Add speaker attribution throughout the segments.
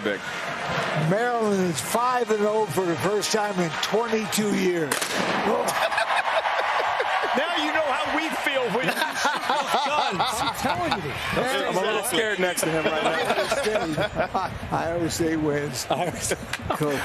Speaker 1: big.
Speaker 2: Maryland is 5-0 for the first time in 22 years.
Speaker 3: Now you know how we feel when I'm telling you.
Speaker 1: I'm a little scared next to him right now.
Speaker 2: I always say wins. Cool.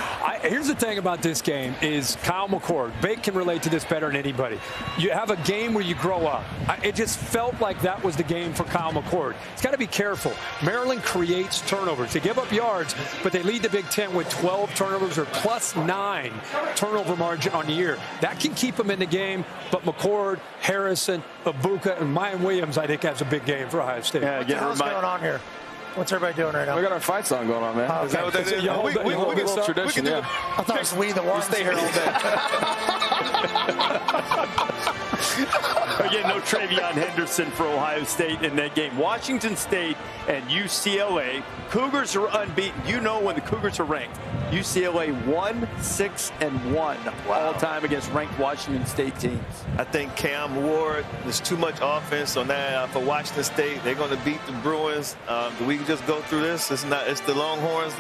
Speaker 3: Here's the thing about this game is Kyle McCord. Bake can relate to this better than anybody. You have a game where you grow up. It just felt like that was the game for Kyle McCord. He's got to be careful. Maryland creates turnovers. They give up yards, but they lead the Big Ten with 12 turnovers or +9 turnover margin on the year. That can keep them in the game, but McCord, Harrison, Ibuka, and Mayan Williams, I think that's a big game for Ohio State.
Speaker 4: Yeah, what's going on here? What's everybody doing right now?
Speaker 1: We got our fight song going on, man.
Speaker 4: Okay.
Speaker 1: Is that what that is? We can start tradition, yeah.
Speaker 4: I thought it was We the Ones.
Speaker 1: Stay here all day.
Speaker 3: Again, no Travion Henderson for Ohio State in that game. Washington State and UCLA. Cougars are unbeaten. You know when the Cougars are ranked. UCLA 1-6-1 all time against ranked Washington State teams.
Speaker 5: I think Cam Ward, there's too much offense on that for Washington State. They're going to beat the Bruins. Do we just go through this? It's the Longhorns.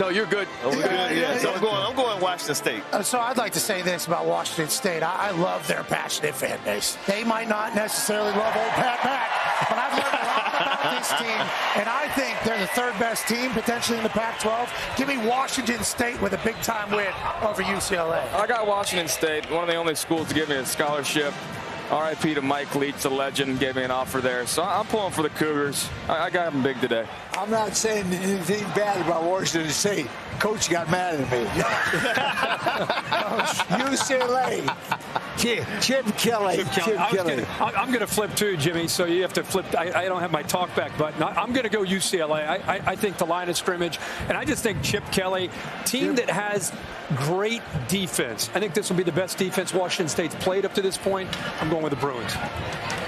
Speaker 1: No, you're good.
Speaker 5: Oh, we're good. Yeah. So I'm going Washington State.
Speaker 4: So I'd like to say this about Washington State. I love their passionate fan base. They might not necessarily love old Pat Mack, but I've learned a lot about this team, and I think they're the third best team potentially in the Pac-12. Give me Washington State with a big-time win over UCLA.
Speaker 1: I got Washington State, one of the only schools to give me a scholarship. RIP to Mike Leach, the legend, gave me an offer there. So I'm pulling for the Cougars. I got them big today.
Speaker 2: I'm not saying anything bad about Washington State. Coach got mad at me. UCLA. Chip Kelly.
Speaker 3: I'm going to flip too, Jimmy, so you have to flip. I don't have my talkback button. I'm going to go UCLA. I think the line of scrimmage, and I just think Chip Kelly, team that has great defense. I think this will be the best defense Washington State's played up to this point. I'm going with the Bruins.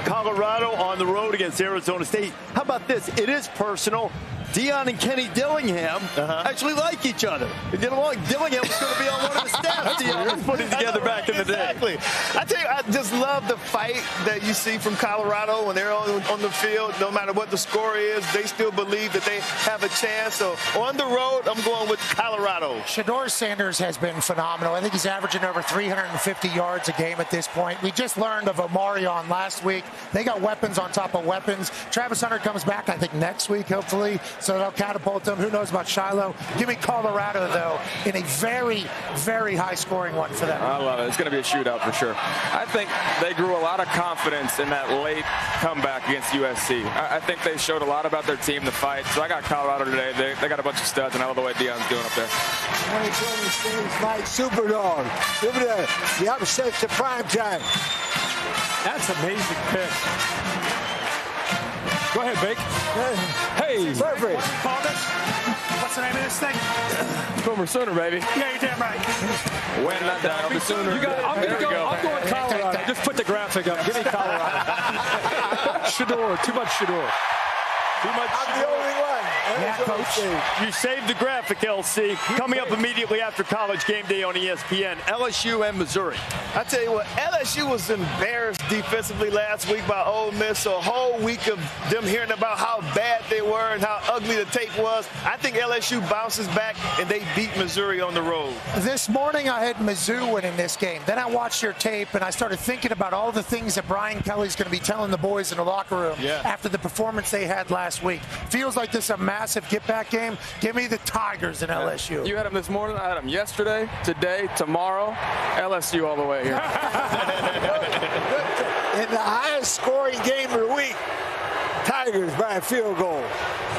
Speaker 3: Colorado on the road against Arizona State. How about this? It is personal. Deion and Kenny Dillingham actually like each other. They get along. Dillingham was going to be on one of the staffs Deion was putting together back in the day.
Speaker 5: Exactly. I tell you, I just love the fight that you see from Colorado when they're on the field. No matter what the score is, they still believe that they have a chance. So on the road, I'm going with Colorado.
Speaker 4: Shedeur Sanders has been phenomenal. I think he's averaging over 350 yards a game at this point. We just learned of Omarion last week. They got weapons on top of weapons. Travis Hunter comes back, I think, next week, hopefully. So they'll catapult them. Who knows about Shiloh? Give me Colorado, though, in a very, very high-scoring one for them.
Speaker 1: I love it. It's going to be a shootout for sure. I think they grew a lot of confidence in that late comeback against USC. I think they showed a lot about their team to fight. So I got Colorado today. They got a bunch of studs, and I love the way Deion's doing up there.
Speaker 2: 2020 State's my Superdog. Give me the upsets to prime time.
Speaker 3: That's amazing pick. Go ahead, Bake. Hey.
Speaker 2: Perfect.
Speaker 4: What's the name of this thing?
Speaker 1: Boomer Sooner, baby.
Speaker 4: Yeah, you're damn right.
Speaker 1: Win that down. The Sooner.
Speaker 3: I'm going Colorado. Just put the graphic up. Give me Colorado. Shedeur. Too much Shedeur. Too much.
Speaker 2: I'm the only one.
Speaker 4: Yeah, Coach.
Speaker 3: You saved the graphic, LC. Coming up immediately after College Game Day on ESPN, LSU and Missouri.
Speaker 5: I tell you what, LSU was embarrassed defensively last week by Ole Miss. So a whole week of them hearing about how bad they were and how ugly the tape was. I think LSU bounces back and they beat Missouri on the road.
Speaker 4: This morning I had Mizzou winning this game. Then I watched your tape and I started thinking about all the things that Brian Kelly's going to be telling the boys in the locker room after the performance they had last week. Feels like this is a massive get-back game. Give me the Tigers in LSU.
Speaker 1: You had them this morning. I had them yesterday, today, tomorrow. LSU all the way here.
Speaker 2: In the highest scoring game of the week, Tigers by a field goal.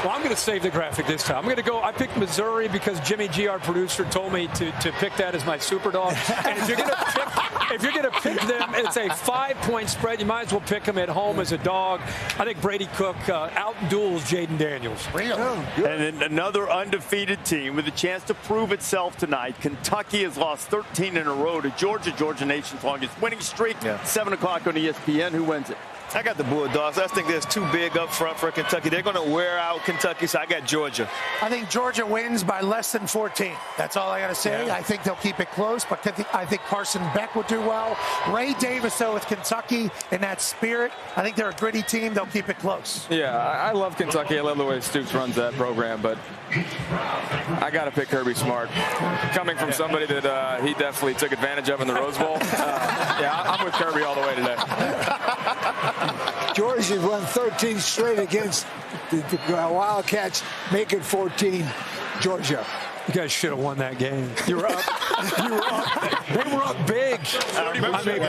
Speaker 3: Well, I'm going to save the graphic this time. I'm going to go. I picked Missouri because Jimmy G, our producer, told me to pick that as my super dog. And if you're going to pick them, it's a 5-point spread. You might as well pick them at home as a dog. I think Brady Cook out-duels Jaden Daniels.
Speaker 4: Really?
Speaker 3: And then another undefeated team with a chance to prove itself tonight. Kentucky has lost 13 in a row to Georgia. Georgia nation's longest winning streak. 7 o'clock on ESPN. Who wins it?
Speaker 5: I got the Bulldogs. I think they're too big up front for Kentucky. They're going to wear out Kentucky, so I got Georgia.
Speaker 4: I think Georgia wins by less than 14. That's all I got to say. Yeah. I think they'll keep it close, but I think Carson Beck will do well. Ray Davis, though, with Kentucky in that spirit, I think they're a gritty team. They'll keep it close.
Speaker 1: Yeah, I love Kentucky. I love the way Stoops runs that program, but I got to pick Kirby Smart. Coming from somebody that he definitely took advantage of in the Rose Bowl. Yeah, I'm with Kirby all the way today.
Speaker 2: Georgia's won 13 straight against the Wildcats, making 14 Georgia.
Speaker 3: You guys should have won that game. You were up. They were up big.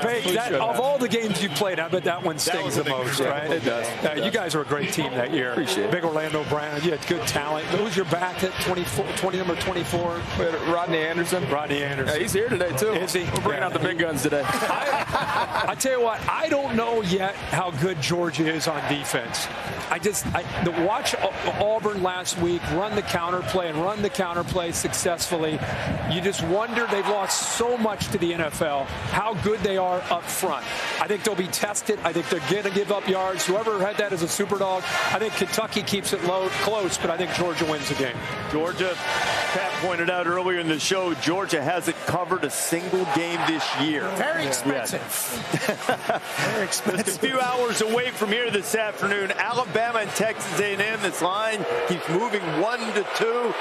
Speaker 3: Big. Of all the games you played, I bet that one stings the most, right?
Speaker 1: It does.
Speaker 3: You guys were a great team that year.
Speaker 1: Appreciate it.
Speaker 3: Big Orlando Brown. You had good talent. Who was your back at 20 number 24?
Speaker 1: Rodney Anderson.
Speaker 3: Yeah,
Speaker 1: he's here today, too.
Speaker 3: Is he?
Speaker 1: We're bringing out the big guns today.
Speaker 3: I tell you what, I don't know yet how good Georgia is on defense. Watch Auburn last week run the counterplay successfully. You just wonder, they've lost so much to the NFL, how good they are up front. I think they'll be tested. I think they're going to give up yards. Whoever had that as a super dog, I think Kentucky keeps it close, but I think Georgia wins the game.
Speaker 6: Georgia, Pat pointed out earlier in the show, Georgia hasn't covered a single game this year.
Speaker 4: Very expensive. Very expensive.
Speaker 6: Just a few hours away from here this afternoon, Alabama and Texas A&M. This line keeps moving 1-2.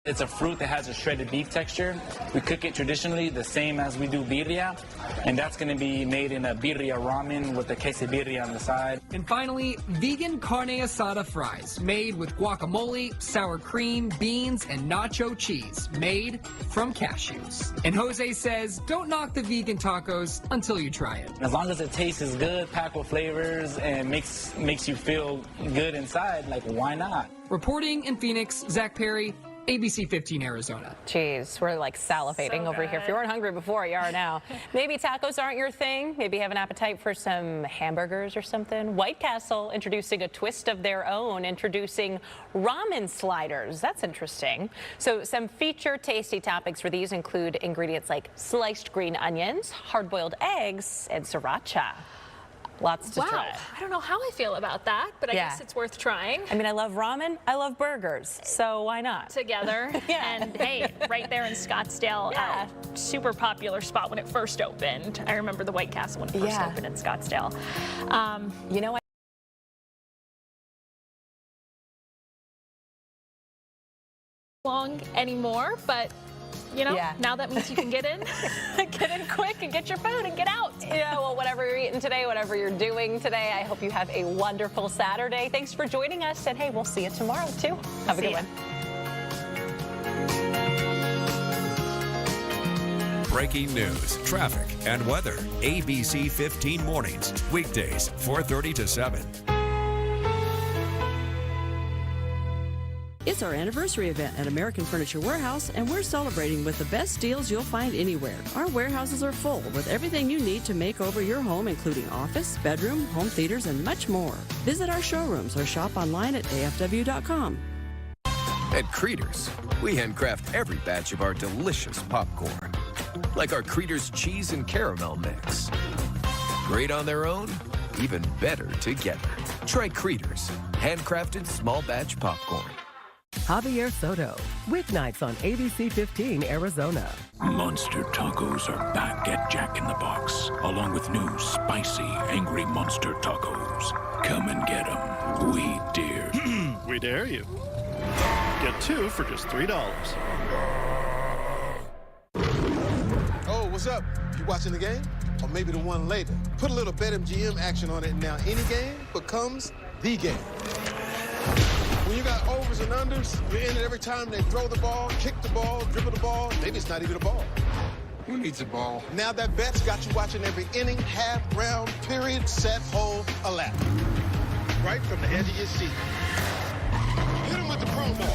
Speaker 7: It's a fruit that has a shredded beef texture. We cook it traditionally the same as we do birria, and that's going to be made in a birria ramen with the quesabirria on the side.
Speaker 8: And finally, vegan carne asada fries, made with guacamole, sour cream, beans, and nacho cheese, made from cashews. And Jose says, don't knock the vegan tacos until you try it.
Speaker 7: As long as it tastes good, packed with flavors, and makes you feel good inside, like, why not?
Speaker 8: Reporting in Phoenix, Zach Perry, ABC 15 Arizona.
Speaker 9: Jeez, we're like salivating over here. If you weren't hungry before, you are now. Maybe tacos aren't your thing. Maybe you have an appetite for some hamburgers or something. White Castle introducing a twist of their own, introducing ramen sliders. That's interesting. So some featured tasty toppings for these include ingredients like sliced green onions, hard-boiled eggs, and sriracha. Lots to try.
Speaker 10: I don't know how I feel about that, but I guess it's worth trying.
Speaker 9: I mean, I love ramen. I love burgers. So why not?
Speaker 10: Together. And hey, right there in Scottsdale, super popular spot when it first opened. I remember the White Castle when it first opened in Scottsdale.
Speaker 9: You know what?
Speaker 10: Long anymore, but you know, now that means you can get in quick and get your food and get out.
Speaker 9: Yeah, well, whatever you're eating today, whatever you're doing today, I hope you have a wonderful Saturday. Thanks for joining us, and hey, we'll see you tomorrow, too. Have a good one.
Speaker 11: Breaking news, traffic, and weather. ABC 15 Mornings, weekdays, 4:30 to 7.
Speaker 12: It's our anniversary event at American Furniture Warehouse, and we're celebrating with the best deals you'll find anywhere. Our warehouses are full with everything you need to make over your home, including office, bedroom, home theaters, and much more. Visit our showrooms or shop online at afw.com.
Speaker 13: At Creeders, we handcraft every batch of our delicious popcorn, like our Creeders cheese and caramel mix. Great on their own, even better together. Try Creeders, handcrafted small batch popcorn.
Speaker 14: Javier Soto, weeknights on ABC 15 Arizona.
Speaker 15: Monster tacos are back at Jack in the Box, along with new spicy Angry Monster tacos. Come and get them. We dare.
Speaker 16: We dare you. Get 2 for just $3.
Speaker 17: Oh, what's up? You watching the game? Or maybe the one later? Put a little BetMGM action on it, and now any game becomes the game. When you got overs and unders, you're in it every time they throw the ball, kick the ball, dribble the ball. Maybe it's not even a ball. Who needs a ball? Now that bet's got you watching every inning, half, round, period, set, hole, a lap. Right from the edge of your seat. Hit him with the promo.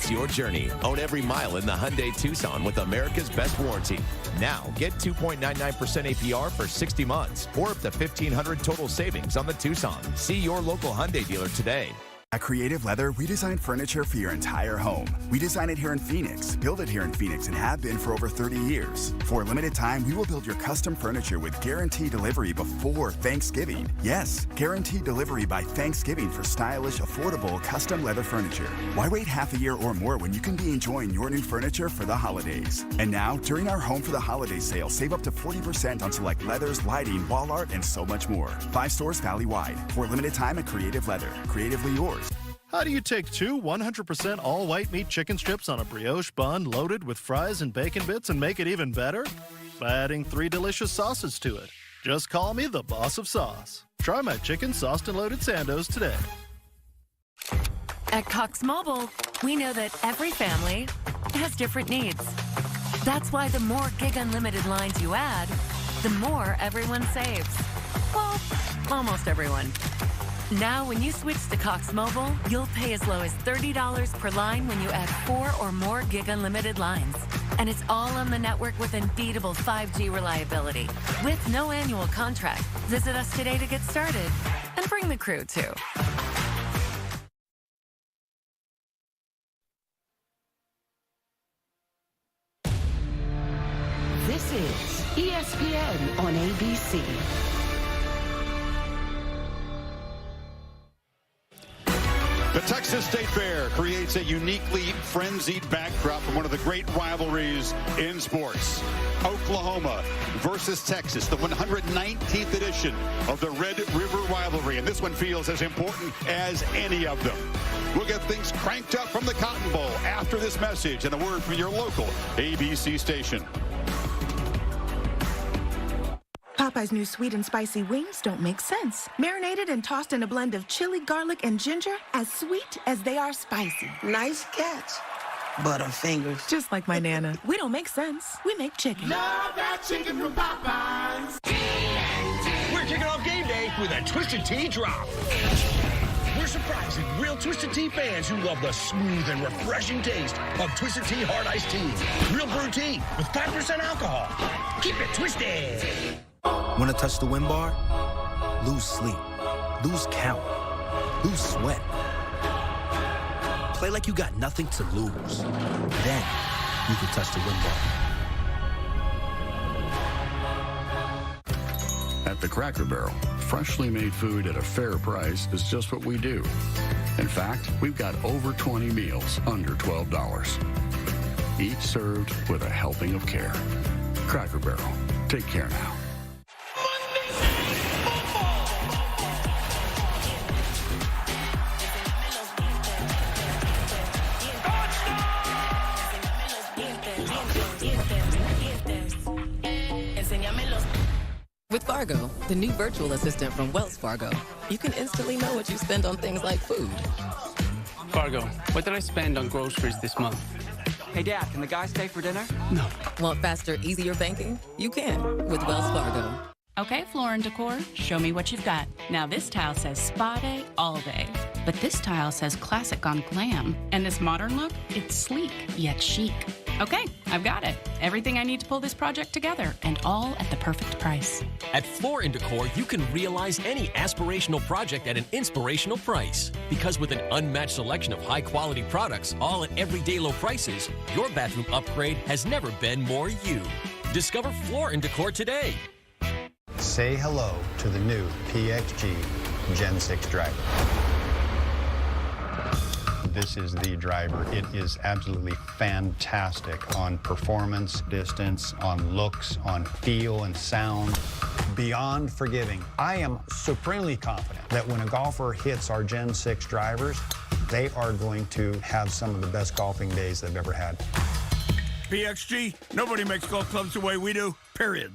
Speaker 18: It's your journey. Own every mile in the Hyundai Tucson with America's best warranty. Now, get 2.99% APR for 60 months or up to $1,500 total savings on the Tucson. See your local Hyundai dealer today.
Speaker 19: At Creative Leather, we design furniture for your entire home. We design it here in Phoenix, build it here in Phoenix, and have been for over 30 years. For a limited time, we will build your custom furniture with guaranteed delivery before Thanksgiving. Yes, guaranteed delivery by Thanksgiving for stylish, affordable, custom leather furniture. Why wait half a year or more when you can be enjoying your new furniture for the holidays? And now, during our Home for the Holidays sale, save up to 40% on select leathers, lighting, wall art, and so much more. 5 stores valley-wide. For a limited time at Creative Leather. Creatively yours.
Speaker 16: How do you take 2 100% all-white meat chicken strips on a brioche bun loaded with fries and bacon bits and make it even better? By adding 3 delicious sauces to it. Just call me the boss of sauce. Try my chicken sauced and loaded Sandos today.
Speaker 20: At Cox Mobile, we know that every family has different needs. That's why the more gig unlimited lines you add, the more everyone saves. Well, almost everyone. Now, when you switch to Cox Mobile, you'll pay as low as $30 per line when you add 4 or more gig unlimited lines. And it's all on the network with unbeatable 5G reliability. With no annual contract. Visit us today to get started. And bring the crew, too.
Speaker 14: This is ESPN on ABC.
Speaker 21: The Texas State Fair creates a uniquely frenzied backdrop from one of the great rivalries in sports. Oklahoma versus Texas, the 119th edition of the Red River Rivalry. And this one feels as important as any of them. We'll get things cranked up from the Cotton Bowl after this message and a word from your local ABC station.
Speaker 22: Popeye's new sweet and spicy wings don't make sense. Marinated and tossed in a blend of chili, garlic, and ginger, as sweet as they are spicy.
Speaker 23: Nice catch. Butterfingers.
Speaker 22: Just like my Nana. We don't make sense. We make chicken.
Speaker 23: Love that chicken from Popeyes.
Speaker 24: We're kicking off game day with a Twisted Tea drop. We're surprising real Twisted Tea fans who love the smooth and refreshing taste of Twisted Tea Hard Iced Tea. Real brew tea with 5% alcohol. Keep it twisted.
Speaker 25: Want to touch the win bar? Lose sleep. Lose count. Lose sweat. Play like you got nothing to lose. Then you can touch the win bar.
Speaker 26: At the Cracker Barrel, freshly made food at a fair price is just what we do. In fact, we've got over 20 meals under $12. Each served with a helping of care. Cracker Barrel. Take care now.
Speaker 27: With Fargo, the new virtual assistant from Wells Fargo, you can instantly know what you spend on things like food.
Speaker 28: Fargo, what did I spend on groceries this month?
Speaker 27: Hey, Dad, can the guy stay for dinner? No. Want faster, easier banking? You can with Wells Fargo.
Speaker 29: Okay, Floor & Decor, show me what you've got. Now this tile says spa day all day. But this tile says classic gone glam. And this modern look, it's sleek yet chic. Okay, I've got it. Everything I need to pull this project together, and all at the perfect price.
Speaker 30: At Floor & Decor, you can realize any aspirational project at an inspirational price. Because with an unmatched selection of high-quality products, all at everyday low prices, your bathroom upgrade has never been more you. Discover Floor & Decor today.
Speaker 31: Say hello to the new PXG Gen 6 driver. This is the driver. It is absolutely fantastic on performance, distance, on looks, on feel and sound. Beyond forgiving. I am supremely confident that when a golfer hits our Gen 6 drivers, they are going to have some of the best golfing days they've ever had.
Speaker 32: PXG, nobody makes golf clubs the way we do, period.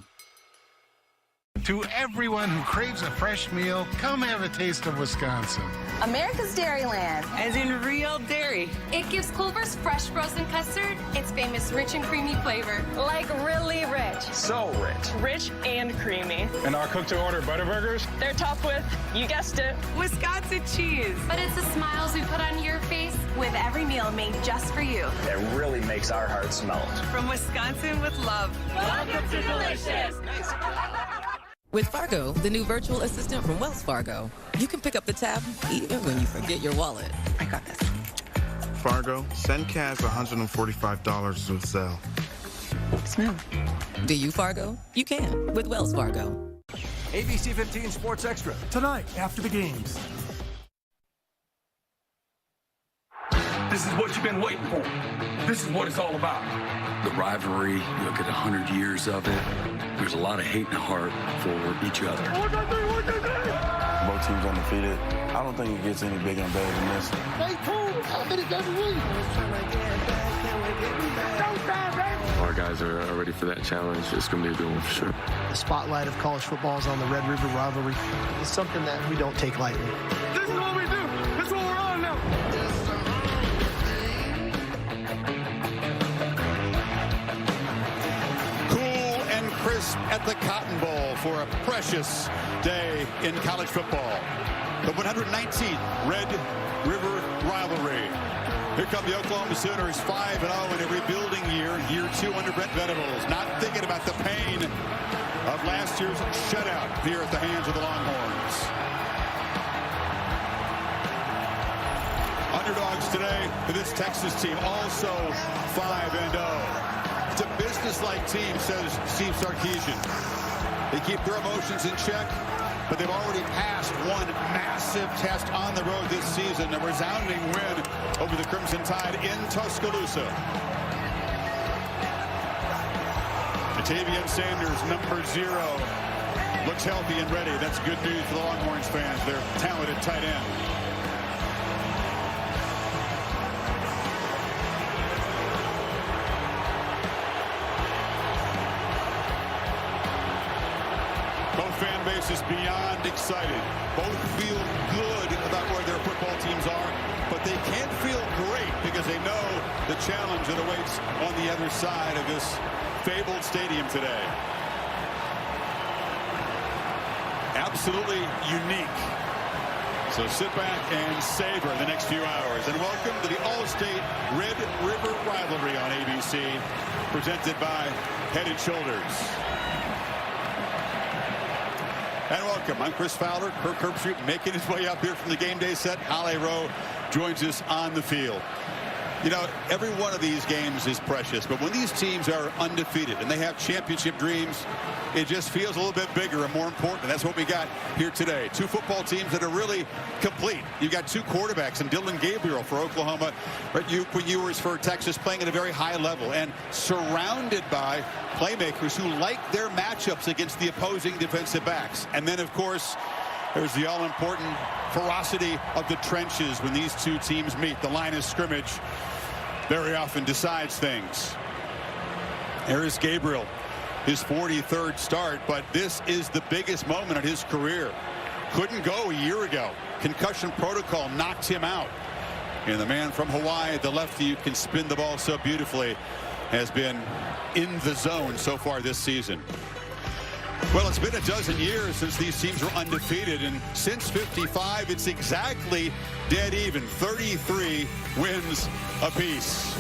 Speaker 1: To everyone who craves a fresh meal, come have a taste of Wisconsin.
Speaker 2: America's Dairyland.
Speaker 3: As in real dairy.
Speaker 2: It gives Culver's fresh frozen custard its famous rich and creamy flavor. Like really rich.
Speaker 4: So rich.
Speaker 3: Rich and creamy.
Speaker 4: And our cook-to-order Butterburgers?
Speaker 3: They're topped with, you guessed it, Wisconsin cheese.
Speaker 2: But it's the smiles we put on your face with every meal made just for you.
Speaker 4: That really makes our hearts melt.
Speaker 3: From Wisconsin with love.
Speaker 2: Welcome to Delicious.
Speaker 27: With Fargo, the new virtual assistant from Wells Fargo, you can pick up the tab even when you forget your wallet. I got this.
Speaker 5: Fargo, send cash $145 with Zelle.
Speaker 27: Smooth. Do you, Fargo? You can with Wells Fargo.
Speaker 6: ABC 15 Sports Extra.
Speaker 7: Tonight, after the games.
Speaker 24: This is what you've been waiting for. This is what it's all about.
Speaker 15: The rivalry, you look at 100 years of it, there's a lot of hate and heart for each other.
Speaker 5: Both teams undefeated. I don't think it gets any bigger and better than this.
Speaker 23: Stay cool. How many doesn't win?
Speaker 8: Our guys are ready for that challenge. It's going to be a good one for sure.
Speaker 9: The spotlight of college football is on the Red River Rivalry. It's something that we don't take lightly.
Speaker 24: This is what we do. This is what we're on now.
Speaker 21: Crisp at the Cotton Bowl for a precious day in college football. The 119th Red River Rivalry. Here come the Oklahoma Sooners, 5-0 in a rebuilding year 2 under Brent Venables. Not thinking about the pain of last year's shutout here at the hands of the Longhorns. Underdogs today for this Texas team, also 5-0. It's a business-like team, says Steve Sarkisian. They keep their emotions in check, but they've already passed one massive test on the road this season, a resounding win over the Crimson Tide in Tuscaloosa. Jatavian Sanders, number 0, looks healthy and ready. That's good news for the Longhorns fans, their talented tight end. Both fan bases beyond excited. Both feel good about where their football teams are, but they can't feel great because they know the challenge that awaits on the other side of this fabled stadium today. Absolutely unique. So sit back and savor the next few hours. And welcome to the All-State Red River Rivalry on ABC, presented by Head & Shoulders. And welcome. I'm Chris Fowler. Kirk Herbstreit making his way up here from the game day set. Ale Rowe joins us on the field. You know, every one of these games is precious, but when these teams are undefeated and they have championship dreams, it just feels a little bit bigger and more important. And that's what we got here today. Two football teams that are really complete. You've got two quarterbacks, and Dylan Gabriel for Oklahoma, but Quinn Ewers for Texas, playing at a very high level and surrounded by playmakers who like their matchups against the opposing defensive backs. And then, of course, there's the all-important ferocity of the trenches when these two teams meet. The line of scrimmage very often decides things. There is Gabriel, his 43rd start, but this is the biggest moment of his career. Couldn't go a year ago. Concussion protocol knocked him out. And the man from Hawaii, the lefty who can spin the ball so beautifully, has been in the zone so far this season. Well, it's been a dozen years since these teams were undefeated, and since '55, it's exactly dead even, 33 wins apiece.